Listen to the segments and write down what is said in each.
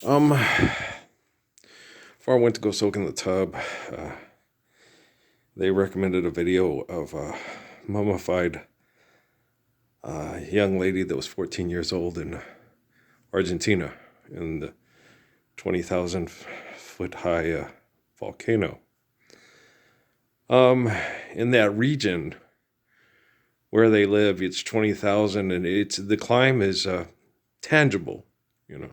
Before I went to go soak in the tub, uh, they recommended a video of a mummified young lady that was 14 years old in Argentina in the 20,000 foot high volcano. Um, in that region where they live, it's 20,000, and the climb is tangible, you know,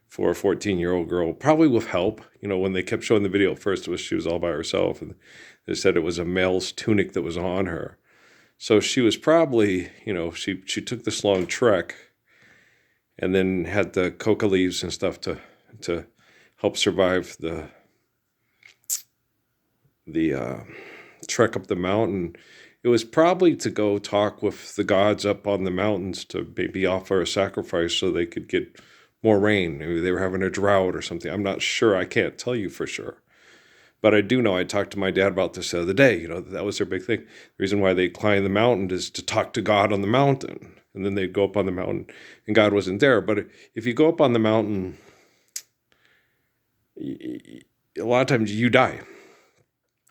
for a 14-year-old girl, probably with help. When they kept showing the video at first, she was all by herself, and they said it was a male's tunic that was on her. So she was probably, she took this long trek and then had the coca leaves and stuff to help survive the trek up the mountain. It was probably to go talk with the gods up on the mountains to maybe offer a sacrifice so they could get more rain. Maybe they were having a drought or something. I'm not sure. I can't tell you for sure. But I do know I talked to my dad about this the other day. That was their big thing. The reason why they climbed the mountain is to talk to God on the mountain. And then they'd go up on the mountain and God wasn't there. But if you go up on the mountain, a lot of times you die.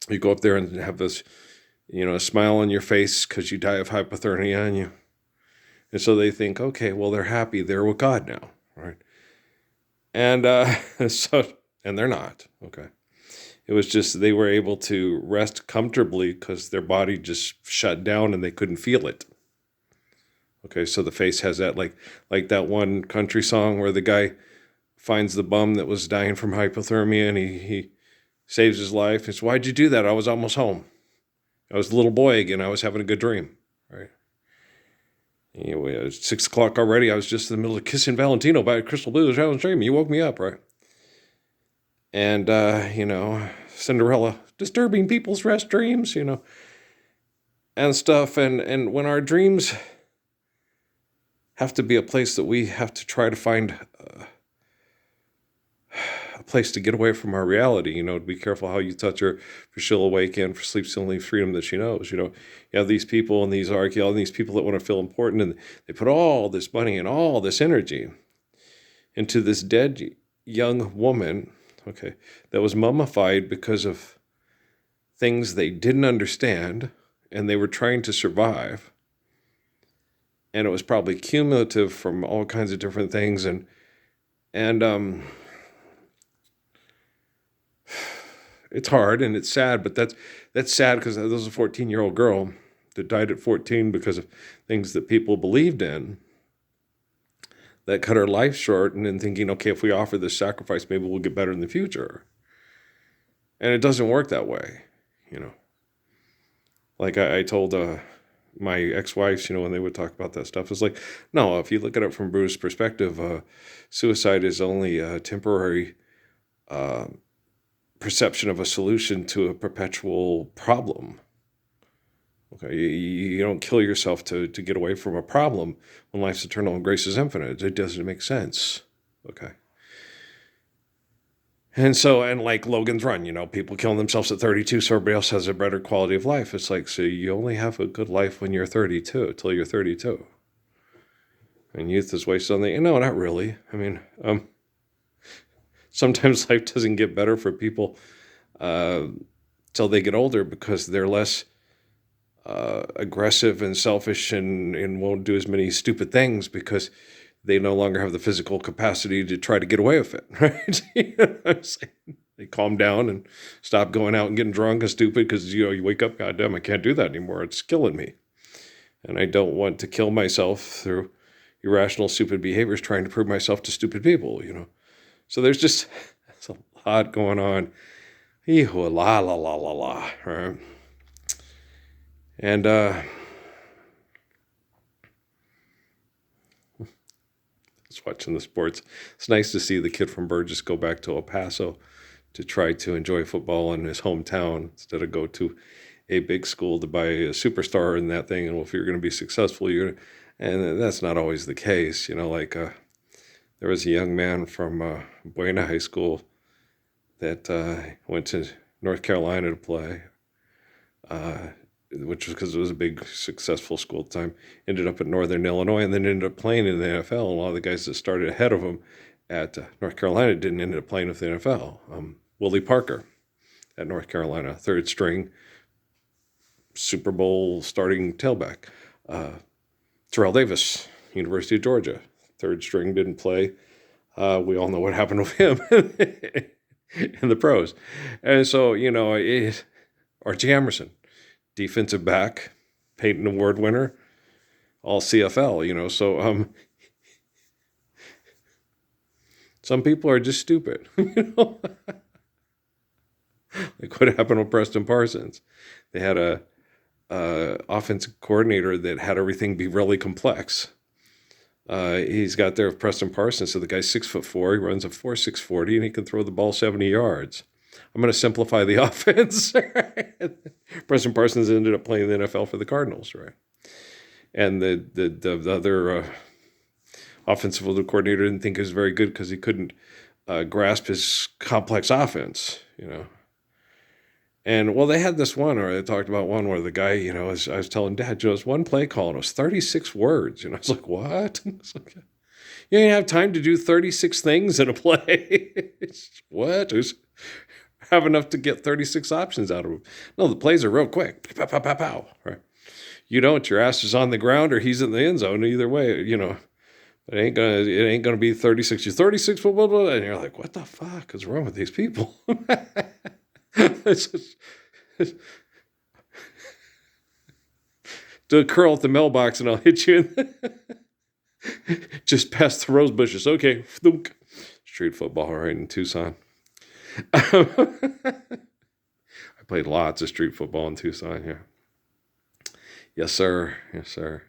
You go up there and have this, a smile on your face because you die of hypothermia and so they think, okay, well, they're happy. They're with God now, right? And and they're not, okay? It was just they were able to rest comfortably because their body just shut down and they couldn't feel it. Okay, so the face has that like that one country song where the guy finds the bum that was dying from hypothermia and he saves his life. It's, why'd you do that? I was almost home. I was a little boy again. I was having a good dream, right? Anyway, it was 6 o'clock already. I was just in the middle of kissing Valentino by a crystal blue dream. You woke me up, right? And, Cinderella, disturbing people's rest dreams, and stuff. And when our dreams have to be a place that we have to try to find a place to get away from our reality, to be careful how you touch her, for she'll awaken, for sleep still leave freedom that she knows. You have these people and these archaeologists and these people that want to feel important, and they put all this money and all this energy into this dead young woman, okay, that was mummified because of things they didn't understand, and they were trying to survive. And it was probably cumulative from all kinds of different things, and it's hard and it's sad, but that's sad because there was a 14-year-old girl that died at 14 because of things that people believed in that cut her life short, and then thinking, okay, if we offer this sacrifice, maybe we'll get better in the future. And it doesn't work that way, Like I told my ex-wives, when they would talk about that stuff, it's like, no, if you look at it from Bruce's perspective, suicide is only a temporary perception of a solution to a perpetual problem. Okay, you don't kill yourself to get away from a problem when life's eternal and grace is infinite. It doesn't make sense. Okay. And so, and like Logan's Run, people killing themselves at 32 so everybody else has a better quality of life. It's like, so you only have a good life when you're 32, till you're 32. And youth is wasted on the, no, not really. I mean, sometimes life doesn't get better for people till they get older because they're less aggressive and selfish and won't do as many stupid things because they no longer have the physical capacity to try to get away with it, right? You know what I'm saying? They calm down and stop going out and getting drunk and stupid because, you wake up, goddamn, I can't do that anymore. It's killing me. And I don't want to kill myself through irrational, stupid behaviors trying to prove myself to stupid people, So there's a lot going on. La, la, la, la, la, right? And, just watching the sports. It's nice to see the kid from Burgess go back to El Paso to try to enjoy football in his hometown instead of go to a big school to buy a superstar in that thing. And well, if you're going to be successful, and that's not always the case. There was a young man from Buena High School that went to North Carolina to play, which was because it was a big, successful school at the time, ended up at Northern Illinois and then ended up playing in the NFL. And a lot of the guys that started ahead of him at North Carolina didn't end up playing with the NFL. Willie Parker at North Carolina, third string, Super Bowl starting tailback. Terrell Davis, University of Georgia, third string, didn't play. We all know what happened with him in the pros. And so, Archie Emerson, defensive back, Peyton Award winner, all CFL, so some people are just stupid, like what happened with Preston Parsons. They had a offensive coordinator that had everything be really complex. He's got there with Preston Parsons, so the guy's 6'4", he runs a 4.6 40, and he can throw the ball 70 yards. I'm going to simplify the offense. Preston Parsons ended up playing the NFL for the Cardinals, right? And the other offensive coordinator didn't think he was very good because he couldn't grasp his complex offense, And, well, they had this one, or they talked about one where the guy, I was telling Dad, it was one play call, and it was 36 words. I was like, what? It's like, you didn't have time to do 36 things in a play. What? Have enough to get 36 options out of them. No, the plays are real quick. Pow, pow, pow, pow. Right? You don't. Your ass is on the ground or he's in the end zone. Either way, It ain't gonna be 36. You're 36, blah, blah, blah. And you're like, what the fuck is wrong with these people? Do a curl at the mailbox and I'll hit you just past the rose bushes. Okay. Street football right in Tucson. I played lots of street football in Tucson, yeah. Yes, sir. Yes, sir.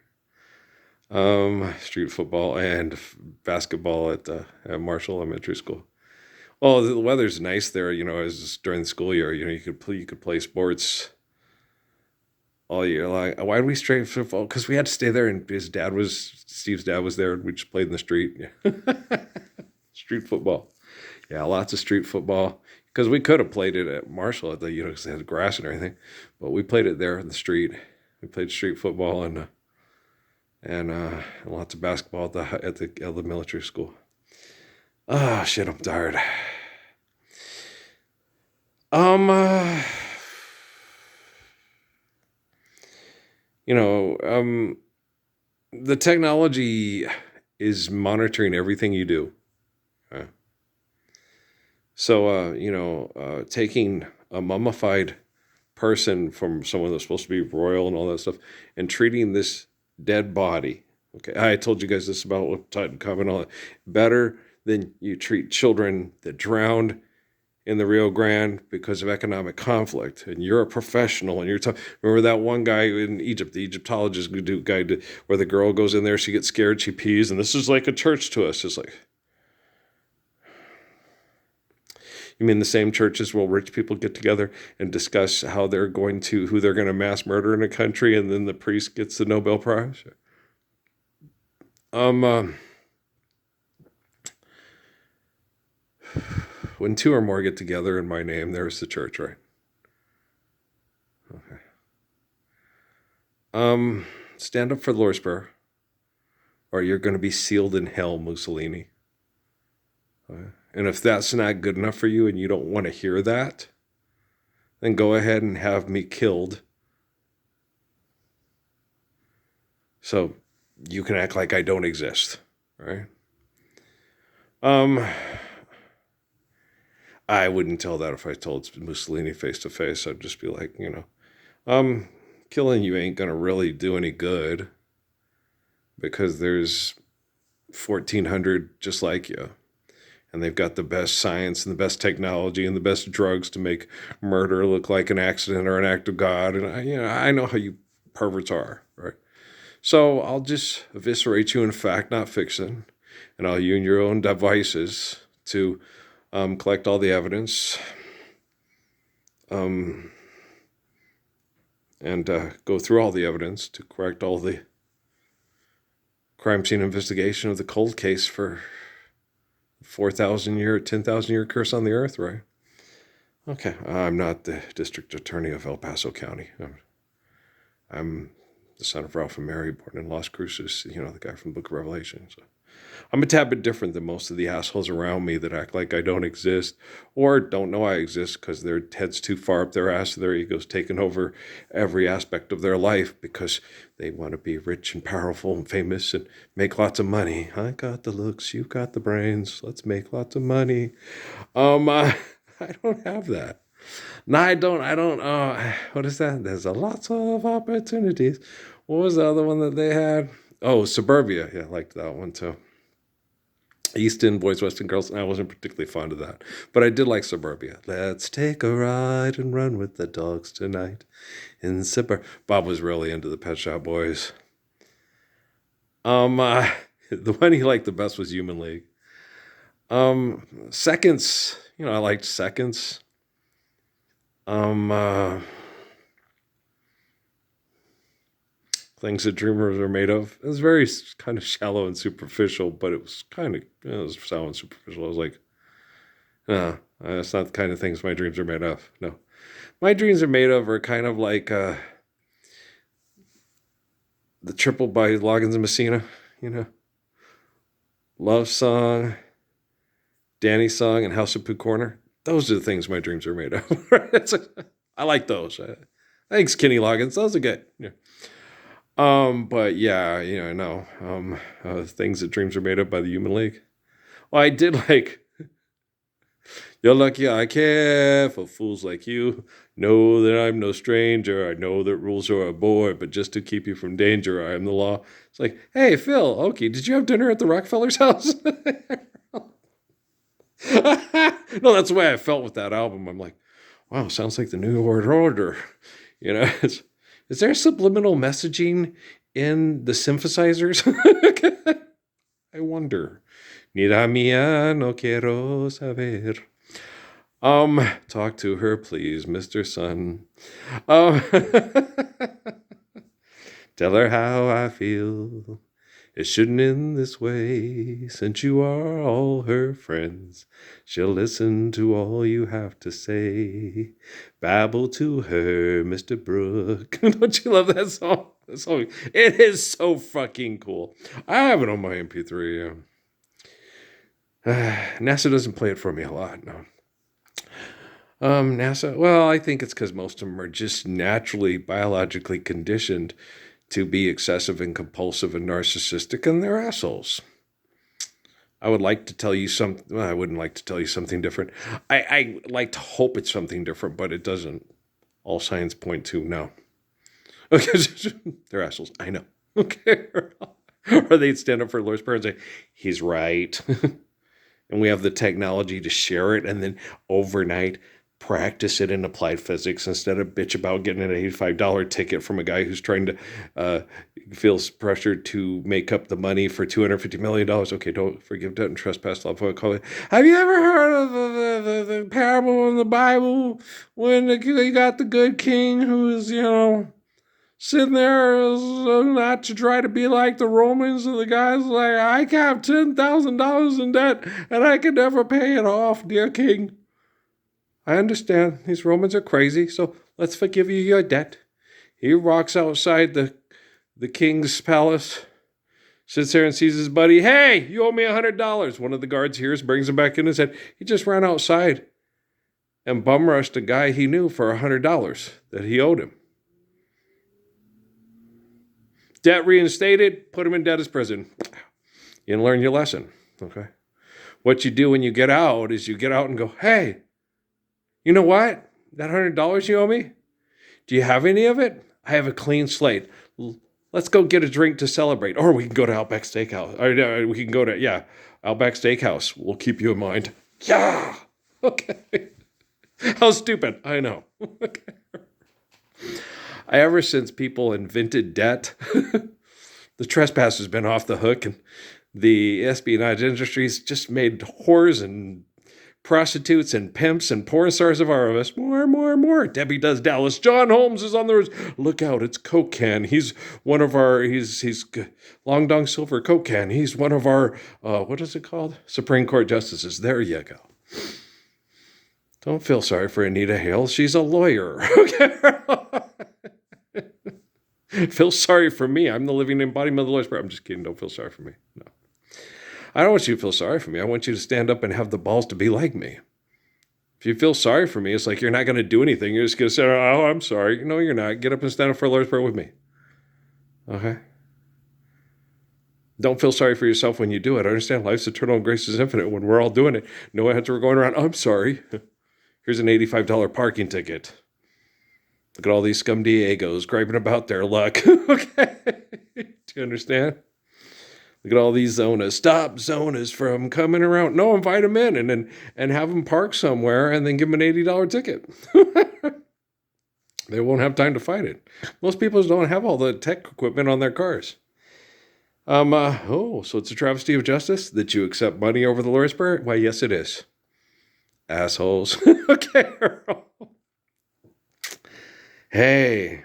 Street football and basketball at Marshall Elementary School. Well, the weather's nice there, as during the school year, you could play sports all year. Like, why did we street football? Because we had to stay there, and Steve's dad was there, and we just played in the street. Yeah. Street football. Yeah, lots of street football. Because we could have played it at Marshall because they had grass and everything, but we played it there in the street. We played street football and lots of basketball at the elementary school. Ah, shit, I'm tired. The technology is monitoring everything you do. So, taking a mummified person from someone that's supposed to be royal and all that stuff and treating this dead body. Okay, I told you guys this about Tutankhamun and all that. Better than you treat children that drowned in the Rio Grande because of economic conflict. And you're a professional, and remember that one guy in Egypt, the Egyptologist guy, where the girl goes in there, she gets scared, she pees, and this is like a church to us. It's like, you mean the same churches where rich people get together and discuss who they're going to mass murder in a country, and then the priest gets the Nobel Prize? When two or more get together in my name, there's the church, right? Okay. Stand up for the Lord's Prayer, or you're going to be sealed in hell, Mussolini. Okay. And if that's not good enough for you and you don't want to hear that, then go ahead and have me killed. So you can act like I don't exist, right? I wouldn't tell that if I told Mussolini face to face. I'd just be like, killing you ain't going to really do any good because there's 1,400 just like you. And they've got the best science and the best technology and the best drugs to make murder look like an accident or an act of God. And I know how you perverts are, right? So I'll just eviscerate you in fact, not fiction. And I'll use your own devices to collect all the evidence and go through all the evidence to correct all the crime scene investigation of the cold case for 10,000 year curse on the earth, right? Okay, I'm not the district attorney of El Paso County. I'm the son of Ralph and Mary, born in Las Cruces, the guy from the Book of Revelation. So I'm a tad bit different than most of the assholes around me that act like I don't exist or don't know I exist because their head's too far up their ass, their ego's taken over every aspect of their life because they want to be rich and powerful and famous and make lots of money. I got the looks, you got the brains. Let's make lots of money. I don't have that. No, I don't. What is that? There's a lots of opportunities. What was the other one that they had? Oh, Suburbia. Yeah, I liked that one too. East End Boys, West End Girls. I wasn't particularly fond of that, but I did like Suburbia. Let's take a ride and run with the dogs tonight in Suburbia. Bob was really into the Pet Shop Boys. The one he liked the best was Human League. Seconds. I liked Seconds. Things that dreamers are made of. It was very kind of shallow and superficial, but it was kind of, it was shallow and superficial. I was like, no, that's not the kind of things my dreams are made of. No. My dreams are made of are kind of like the Triple by Loggins and Messina, Love Song, Danny Song, and House of Pooh Corner. Those are the things my dreams are made of. I like those. Thanks, Kenny Loggins. Those are good. Yeah. But yeah, no. Things that dreams are made of by the Human League. Well, I did like, you're lucky I care for fools like you. Know that I'm no stranger. I know that rules are a bore, but just to keep you from danger, I am the law. It's like, hey, Phil, okay, did you have dinner at the Rockefeller's house? No, that's the way I felt with that album. I'm like, wow, sounds like the New World Order. Is there subliminal messaging in the synthesizers? I wonder. Mira mía, no quiero saber. Talk to her, please, Mr. Sun. Tell her how I feel. It shouldn't end this way. Since you are all her friends, she'll listen to all you have to say. Babble to her, Mr. Brooke. Don't you love that song? That song, it is so fucking cool. I have it on my MP3. NASA doesn't play it for me a lot, no. NASA, well, I think it's because most of them are just naturally, biologically conditioned to be excessive and compulsive and narcissistic, and they're assholes. I would like to tell you something. Well, I wouldn't like to tell you something different. I like to hope it's something different, but it doesn't. All signs point to no. Okay, they're assholes. I know. Okay. Or they'd stand up for Lord's Prayer and say, he's right. And we have the technology to share it and then overnight practice it in applied physics instead of bitch about getting an $85 ticket from a guy who's trying to feels pressured to make up the money for $250 million. Okay, don't forgive debt and trespass. Have you ever heard of the parable in the Bible when you got the good king who's, sitting there not to try to be like the Romans, and the guy's like, I have $10,000 in debt and I can never pay it off, dear king. I understand these Romans are crazy, so let's forgive you your debt. He walks outside the king's palace, sits there and sees his buddy. Hey, you owe me $100. One of the guards hears, brings him back in and said, he just ran outside and bum rushed a guy he knew for $100 that he owed him. Debt reinstated, put him in debtor's prison. You learn your lesson, okay? What you do when you get out is you get out and go, hey, you know what? That $100 you owe me? Do you have any of it? I have a clean slate. Let's go get a drink to celebrate. Or we can go to Outback Steakhouse. Or we can go to, Outback Steakhouse. We'll keep you in mind. Yeah. Okay. How stupid. I know. Okay. Ever since people invented debt, the trespass has been off the hook, and the espionage industry's just made whores and prostitutes and pimps and porn stars of our of us. More. Debbie Does Dallas. John Holmes is on the look out. It's Coke Can. He's one of our, he's Long Dong Silver Coke Can. He's one of our, what is it called? Supreme Court justices. There you go. Don't feel sorry for Anita Hale. She's a lawyer. Okay. Feel sorry for me. I'm the living embodiment of the Lord's Prayer. I'm just kidding. Don't feel sorry for me. No. I don't want you to feel sorry for me. I want you to stand up and have the balls to be like me. If you feel sorry for me, it's like you're not going to do anything. You're just going to say, oh, I'm sorry. No, you're not. Get up and stand up for the Lord's Prayer with me. Okay? Don't feel sorry for yourself when you do it. I understand life's eternal and grace is infinite when we're all doing it. No one we're going around, I'm sorry. Here's an $85 parking ticket. Look at all these scum Diegos griping about their luck. Okay? Do you understand? Look at all these zonas. Stop zonas from coming around. No, invite them in and have them park somewhere and then give them an $80 ticket. They won't have time to fight it. Most people don't have all the tech equipment on their cars. So it's a travesty of justice that you accept money over the Lord's Prayer? Why, yes, it is. Assholes. Okay. Hey.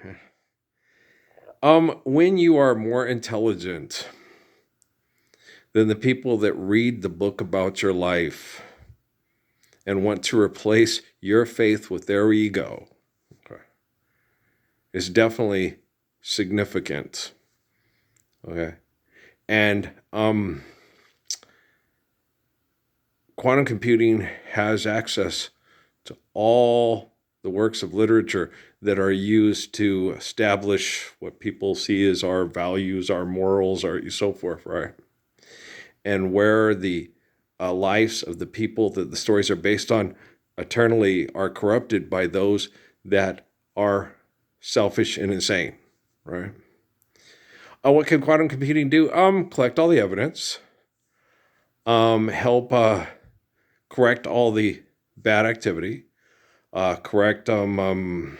When you are more intelligent than the people that read the book about your life and want to replace your faith with their ego, okay, is definitely significant. Okay. And quantum computing has access to all the works of literature that are used to establish what people see as our values, our morals, our so forth, right? And where the lives of the people that the stories are based on eternally are corrupted by those that are selfish and insane, right? What can quantum computing do? Collect all the evidence, help correct all the bad activity, correct, better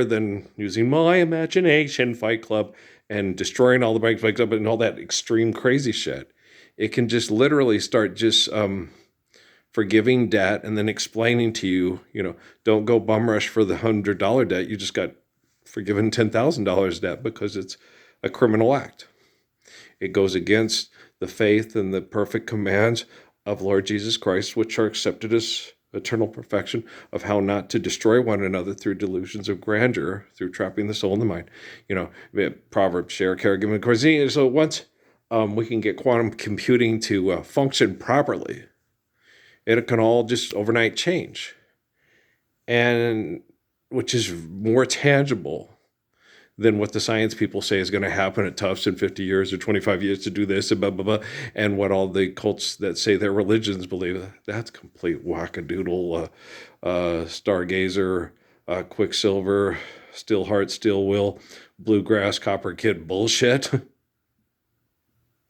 than using my imagination, Fight Club, and destroying all the bank Fight Club and all that extreme crazy shit. It can just literally start just forgiving debt and then explaining to you, don't go bum rush for the $100 debt. You just got forgiven $10,000 debt because it's a criminal act. It goes against the faith and the perfect commands of Lord Jesus Christ, which are accepted as eternal perfection of how not to destroy one another through delusions of grandeur, through trapping the soul and the mind. Proverbs, share, care, give, and cuisine. So once we can get quantum computing to function properly, it can all just overnight change. And which is more tangible than what the science people say is going to happen at Tufts in 50 years or 25 years to do this and blah, blah, blah, and what all the cults that say their religions believe. That's complete wackadoodle, stargazer, Quicksilver, Still Heart, Still Will, Bluegrass, Copper Kid bullshit.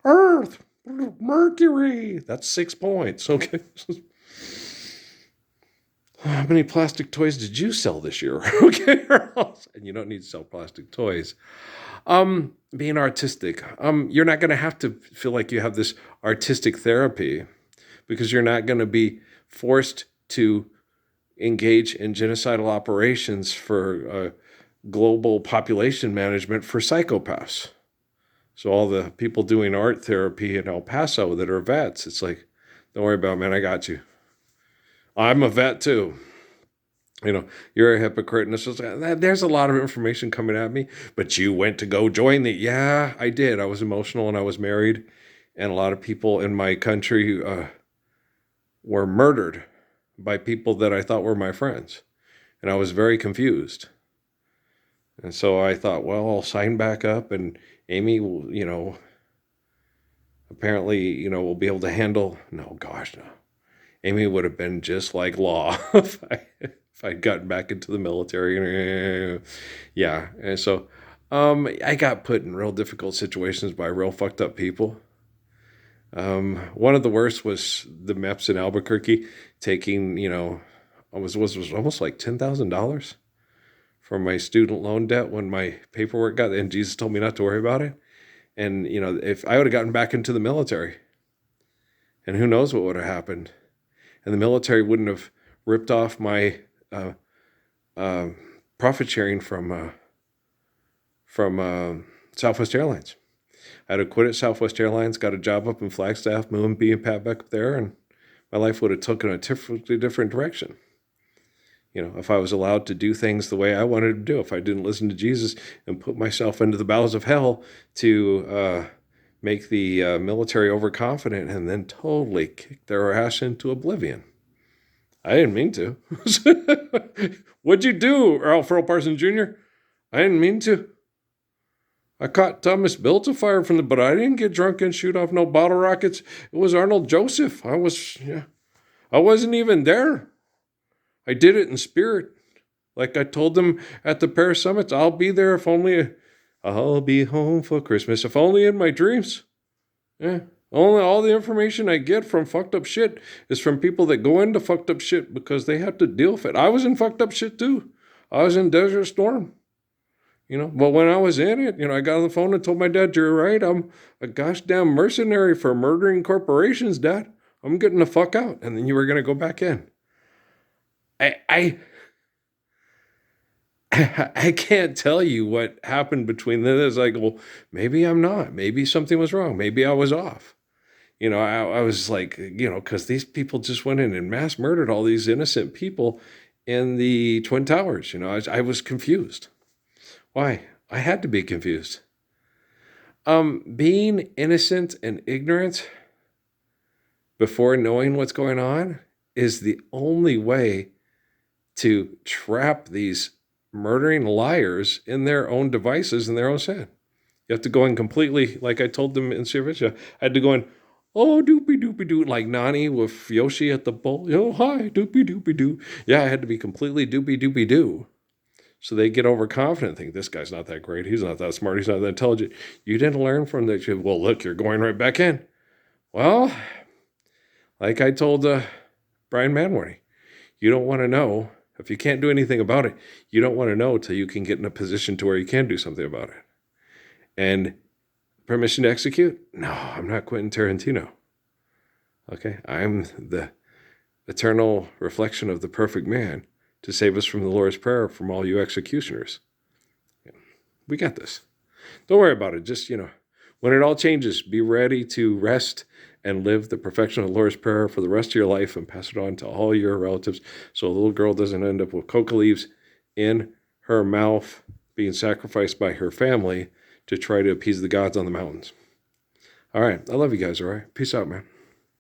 Earth, Mercury, that's 6 points, okay? How many plastic toys did you sell this year? Okay, and you don't need to sell plastic toys. Being artistic. You're not going to have to feel like you have this artistic therapy because you're not going to be forced to engage in genocidal operations for global population management for psychopaths. So all the people doing art therapy in El Paso that are vets, it's like, don't worry about it, man, I got you. I'm a vet too. You're a hypocrite. And there's a lot of information coming at me, but you went to go join the, yeah, I did. I was emotional and I was married. And a lot of people in my country were murdered by people that I thought were my friends. And I was very confused. And so I thought, well, I'll sign back up and Amy will, apparently, will be able to handle, no, gosh, no. Amy would have been just like Law if I'd gotten back into the military. Yeah. And so I got put in real difficult situations by real fucked up people. One of the worst was the MEPS in Albuquerque taking, was almost like $10,000 from my student loan debt when my paperwork got, and Jesus told me not to worry about it. And, if I would have gotten back into the military, and who knows what would have happened. And the military wouldn't have ripped off my profit sharing from Southwest Airlines. I had to quit at Southwest Airlines, got a job up in Flagstaff, moving B and Pat back up there, and my life would have taken a totally different direction. If I was allowed to do things the way I wanted to do, if I didn't listen to Jesus and put myself into the bowels of hell to make the military overconfident and then totally kick their ass into oblivion. I didn't mean to. What'd you do, Ralph Earl Parsons Jr.? I didn't mean to. I caught Thomas Biltafire from but I didn't get drunk and shoot off no bottle rockets. It was Arnold Joseph. I wasn't even there. I did it in spirit. Like I told them at the Paris Summits, I'll be there if only, I'll be home for Christmas, if only in my dreams. Yeah. Only all the information I get from fucked up shit is from people that go into fucked up shit because they have to deal with it. I was in fucked up shit too. I was in Desert Storm. But when I was in it, I got on the phone and told my dad, "You're right. I'm a gosh damn mercenary for murdering corporations, Dad. I'm getting the fuck out." And then you were going to go back in. I can't tell you what happened between then. It's like, well, maybe I'm not. Maybe something was wrong. Maybe I was off. I was like, because these people just went in and mass murdered all these innocent people in the Twin Towers. I was confused. Why? I had to be confused. Being innocent and ignorant before knowing what's going on is the only way to trap these murdering liars in their own devices in their own sin. You have to go in completely, like I told them in Srivisha, I had to go in, oh, doopy doopy doo, like Nani with Yoshi at the bowl. Hi, doopy doopy doo. Yeah, I had to be completely doopy doopy doo. So they get overconfident, think this guy's not that great. He's not that smart. He's not that intelligent. You didn't learn from that. Well, look, you're going right back in. Well, like I told Brian Manworthy, you don't want to know. If you can't do anything about it, you don't want to know till you can get in a position to where you can do something about it. And permission to execute? No, I'm not Quentin Tarantino. Okay, I'm the eternal reflection of the perfect man to save us from the Lord's Prayer from all you executioners. We got this. Don't worry about it. Just, when it all changes, be ready to rest and live the perfection of the Lord's Prayer for the rest of your life and pass it on to all your relatives so a little girl doesn't end up with coca leaves in her mouth being sacrificed by her family to try to appease the gods on the mountains. All right. I love you guys, all right? Peace out, man.